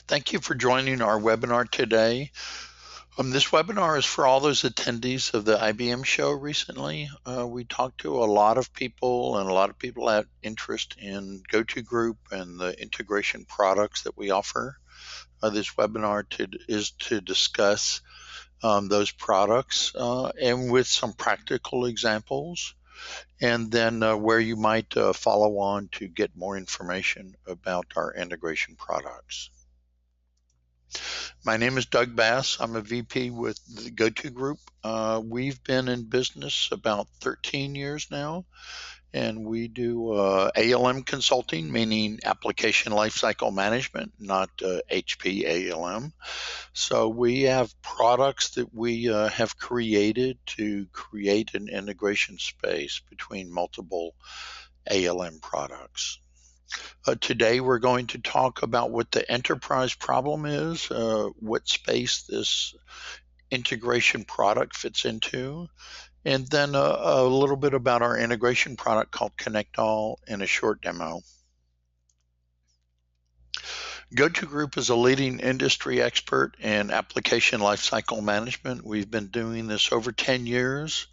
Thank you for joining our webinar today. This webinar is for all those attendees of the IBM show recently. We talked to a lot of people, and a lot of people had interest in GoToGroup and the integration products that we offer. This webinar is to discuss those products and with some practical examples, and then where you might follow on to get more information about our integration products. My name is Doug Bass. I'm a VP with the GoToGroup. We've been in business about 13 years now, and we do ALM consulting, meaning application lifecycle management, not HP ALM. So we have products that we have created to create an integration space between multiple ALM products. Today we're going to talk about what the enterprise problem is, what space this integration product fits into, and then a little bit about our integration product called ConnectAll in a short demo. GoToGroup is a leading industry expert in application lifecycle management. We've been doing this over 10 years.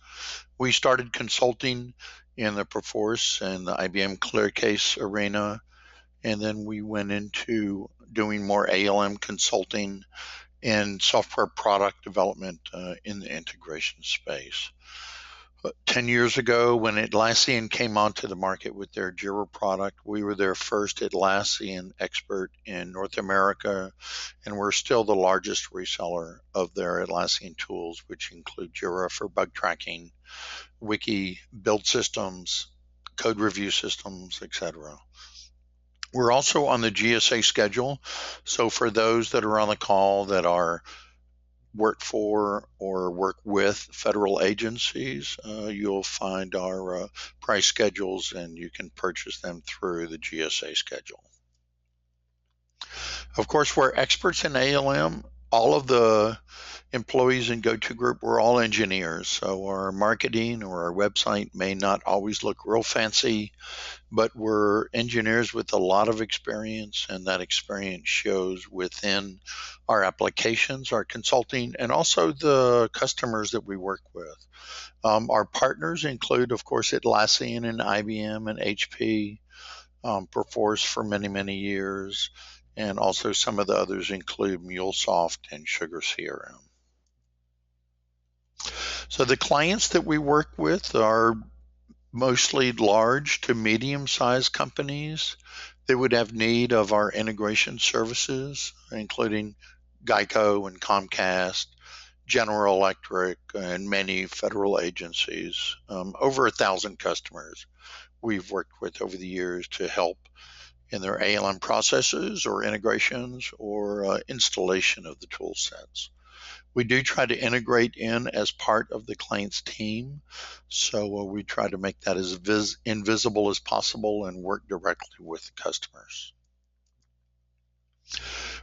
We started consulting in the Perforce and the IBM ClearCase arena, and then we went into doing more ALM consulting and software product development in the integration space. 10 years ago, when Atlassian came onto the market with their Jira product, we were their first Atlassian expert in North America, and we're still the largest reseller of their Atlassian tools, which include Jira for bug tracking, wiki build systems, code review systems, etc. We're also on the GSA schedule. So for those that are on the call that are work for or work with federal agencies, you'll find our price schedules and you can purchase them through the GSA schedule. Of course, we're experts in ALM. All of the employees in GoToGroup, we're all engineers. So our marketing or our website may not always look real fancy, but we're engineers with a lot of experience, and that experience shows within our applications, our consulting, and also the customers that we work with. Our partners include, of course, Atlassian and IBM and HP, Perforce for many, many years, and also some of the others include MuleSoft and Sugar CRM. So the clients that we work with are mostly large to medium-sized companies that would have need of our integration services, including Geico and Comcast, General Electric, and many federal agencies. Over 1,000 customers we've worked with over the years to help in their ALM processes or integrations or installation of the tool sets. We do try to integrate in as part of the client's team, so we try to make that as invisible as possible and work directly with the customers.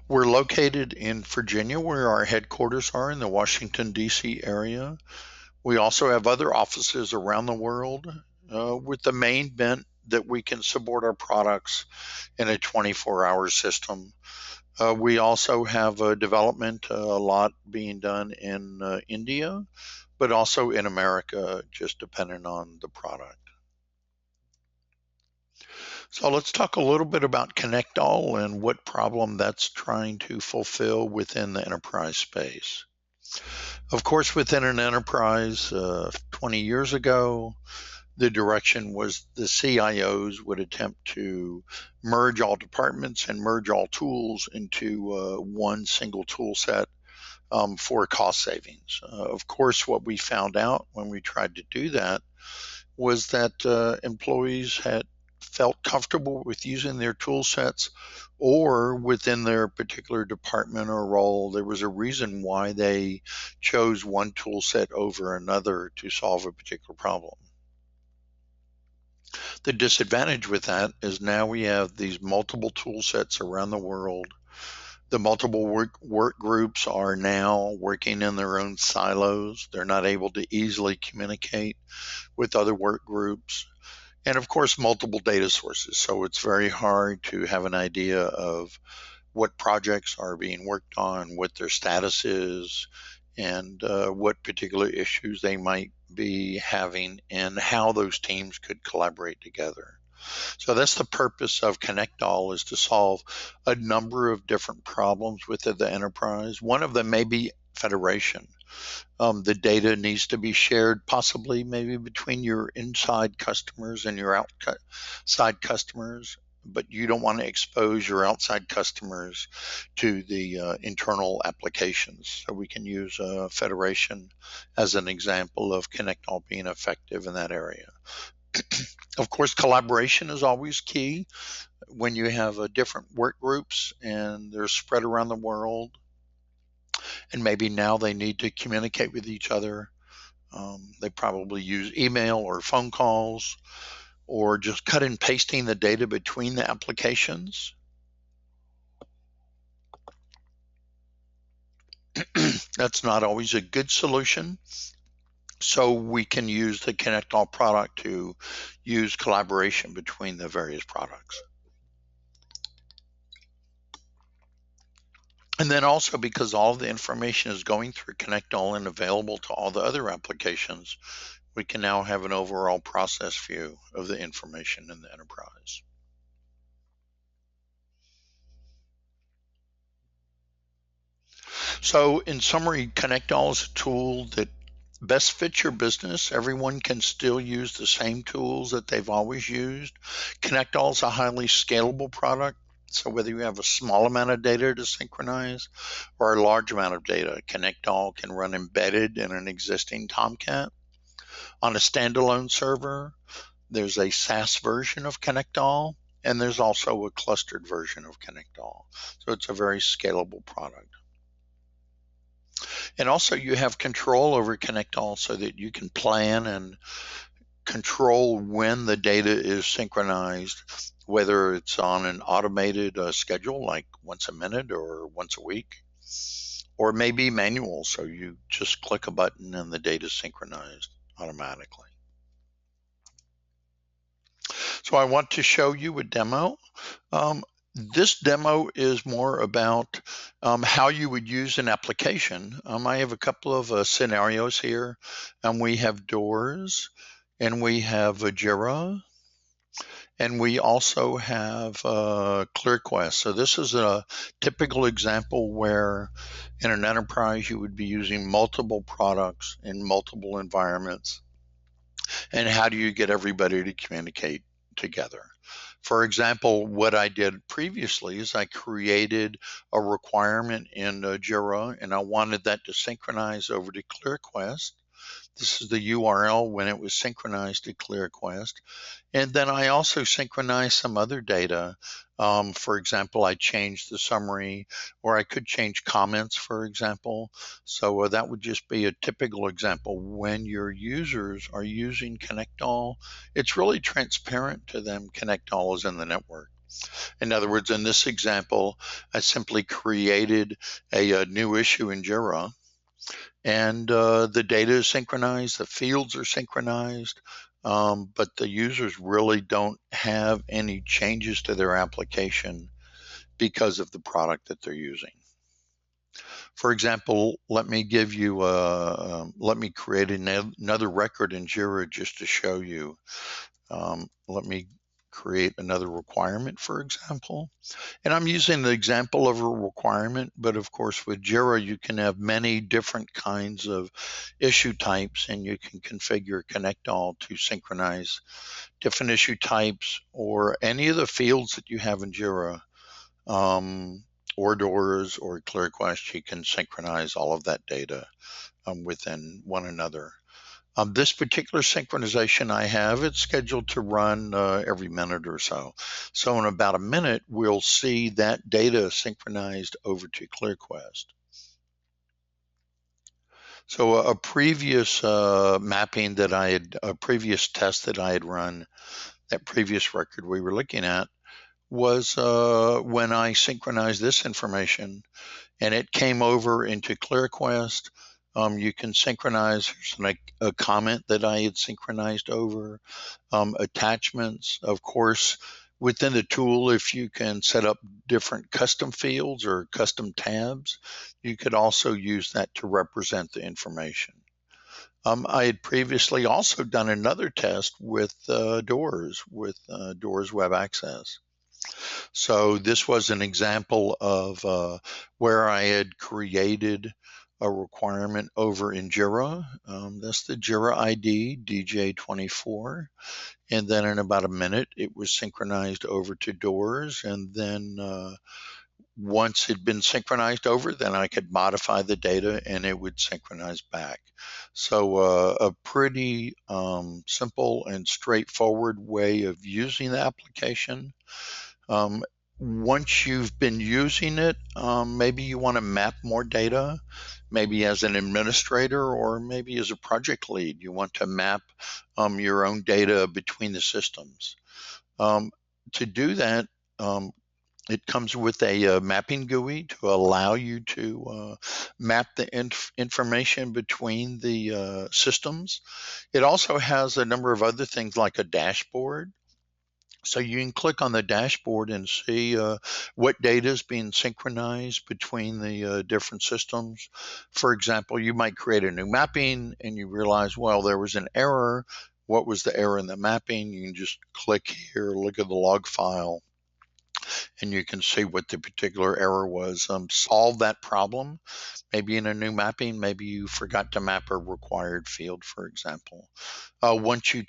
We're located in Virginia, where our headquarters are in the Washington, D.C. area. We also have other offices around the world with the main bent that we can support our products in a 24-hour system. We also have development, a lot being done in India, but also in America, just depending on the product. So let's talk a little bit about ConnectAll and what problem that's trying to fulfill within the enterprise space. Of course, within an enterprise 20 years ago, the direction was the CIOs would attempt to merge all departments and merge all tools into one single tool set for cost savings. Of course, what we found out when we tried to do that was that employees had felt comfortable with using their tool sets, or within their particular department or role, there was a reason why they chose one tool set over another to solve a particular problem. The disadvantage with that is now we have these multiple tool sets around the world. The multiple work groups are now working in their own silos. They're not able to easily communicate with other work groups. And of course, multiple data sources. So it's very hard to have an idea of what projects are being worked on, what their status is, and what particular issues they might be having, and how those teams could collaborate together. So that's the purpose of ConnectAll, is to solve a number of different problems within the enterprise. One of them may be federation. The data needs to be shared, possibly maybe between your inside customers and your outside customers, but you don't want to expose your outside customers to the internal applications. So we can use federation as an example of ConnectAll being effective in that area. Of course, collaboration is always key when you have different work groups and they're spread around the world, and maybe now they need to communicate with each other. They probably use email or phone calls, or just cut and pasting the data between the applications. That's not always a good solution. So we can use the ConnectAll product to use collaboration between the various products. And then also, because all of the information is going through ConnectAll and available to all the other applications, we can now have an overall process view of the information in the enterprise. So in summary, ConnectAll is a tool that best fits your business. Everyone can still use the same tools that they've always used. ConnectAll is a highly scalable product. So whether you have a small amount of data to synchronize or a large amount of data, ConnectAll can run embedded in an existing Tomcat. On a standalone server, there's a SaaS version of ConnectAll, and there's also a clustered version of ConnectAll. So it's a very scalable product. And also you have control over ConnectAll so that you can plan and control when the data is synchronized, whether it's on an automated schedule like once a minute or once a week, or maybe manual, so you just click a button and the data is synchronized automatically. So I want to show you a demo. This demo is more about how you would use an application. I have a couple of scenarios here, and we have doors, and we have Jira, and we also have ClearQuest. So this is a typical example where in an enterprise you would be using multiple products in multiple environments. And how do you get everybody to communicate together? For example, what I did previously is I created a requirement in Jira, and I wanted that to synchronize over to ClearQuest. This is the URL when it was synchronized to ClearQuest. And then I also synchronized some other data. For example, I changed the summary, or I could change comments, for example. So that would just be a typical example. When your users are using ConnectAll, it's really transparent to them ConnectAll is in the network. In other words, in this example, I simply created a new issue in Jira, and the data is synchronized, the fields are synchronized, but the users really don't have any changes to their application because of the product that they're using. For example, let me give you let me create another record in Jira just to show you. Let me create another requirement, for example. And I'm using the example of a requirement, but of course with Jira, you can have many different kinds of issue types, and you can configure ConnectAll to synchronize different issue types or any of the fields that you have in Jira, or doors or ClearQuest. You can synchronize all of that data within one another. This particular synchronization I have, it's scheduled to run every minute or so. So in about a minute, we'll see that data synchronized over to ClearQuest. So a previous mapping that I had, a previous test that I had run, that previous record we were looking at, was when I synchronized this information and it came over into ClearQuest. You can synchronize like a comment that I had synchronized over, attachments. Of course, Within the tool, if you can set up different custom fields or custom tabs, you could also use that to represent the information. I had previously also done another test with Doors, with Doors Web Access. So this was an example of where I had created a requirement over in Jira. That's the Jira ID, DJ24. And then in about a minute, it was synchronized over to Doors. And then once it had been synchronized over, then I could modify the data and it would synchronize back. So a pretty simple and straightforward way of using the application. Once you've been using it, maybe you want to map more data, maybe as an administrator or maybe as a project lead. You want to map your own data between the systems. To do that, it comes with a mapping GUI to allow you to map the information between the systems. It also has a number of other things like a dashboard. So you can click on the dashboard and see what data is being synchronized between the different systems. For example, you might create a new mapping and you realize, well, there was an error. What was the error in the mapping? You can just click here, look at the log file, and you can see what the particular error was. Solve that problem. Maybe in a new mapping, maybe you forgot to map a required field, for example. Once you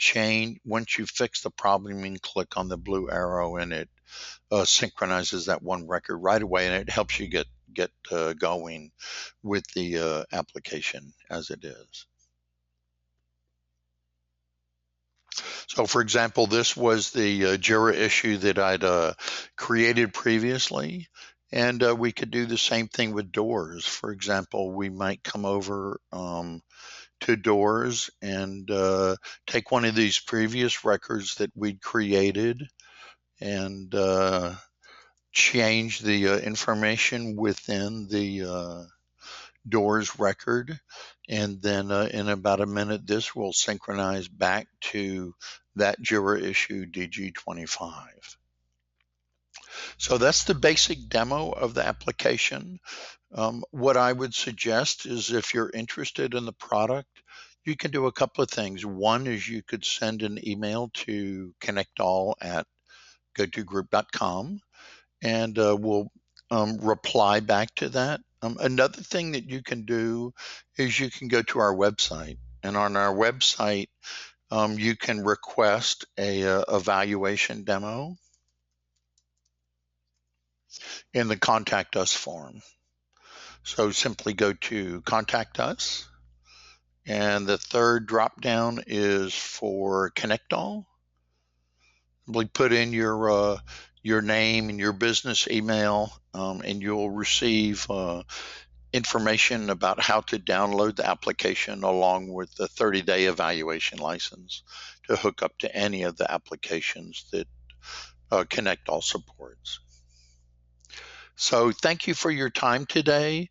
fix the problem, you can click on the blue arrow and it synchronizes that one record right away, and it helps you get going with the application as it is. So for example, this was the Jira issue that I'd created previously. And we could do the same thing with Doors. For example, we might come over to Doors and take one of these previous records that we'd created and change the information within the Doors record. And then in about a minute, this will synchronize back to that Jira issue DG25. So that's the basic demo of the application. What I would suggest is if you're interested in the product, you can do a couple of things. One is you could send an email to ConnectAll@gotogroup.com and we'll reply back to that. Another thing that you can do is you can go to our website, and on our website, you can request a evaluation demo in the Contact Us form. So simply go to Contact Us, and the third drop down is for ConnectAll. Simply put in your name and your business email, and you'll receive information about how to download the application along with the 30-day evaluation license to hook up to any of the applications that ConnectAll supports. So thank you for your time today.